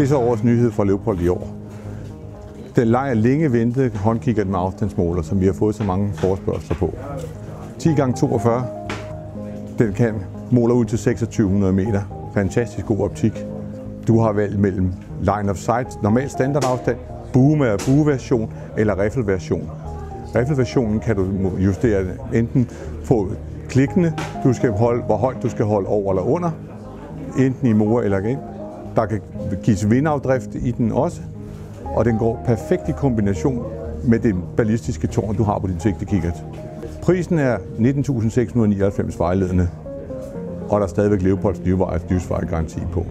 Det er så årets nyhed fra Leopold i år. Den leger længe ventede håndkikkert med afstandsmåler, som vi har fået så mange forespørgsler på. 10x42. Den kan måler ud til 2600 meter. Fantastisk god optik. Du har valgt mellem line of sight, normal standardafstand, bue med bue-version eller riffelversion. Riffelversionen kan du justere enten på klikkende, du skal holde, hvor højt du skal holde over eller under, enten i mor eller ind. Der kan gives vindafdrift i den også, og den går perfekt i kombination med det ballistiske tårn, du har på din sigtekikkert. Prisen er 19.699 vejledende, og der er stadigvæk Leopolds livsvarig garanti på.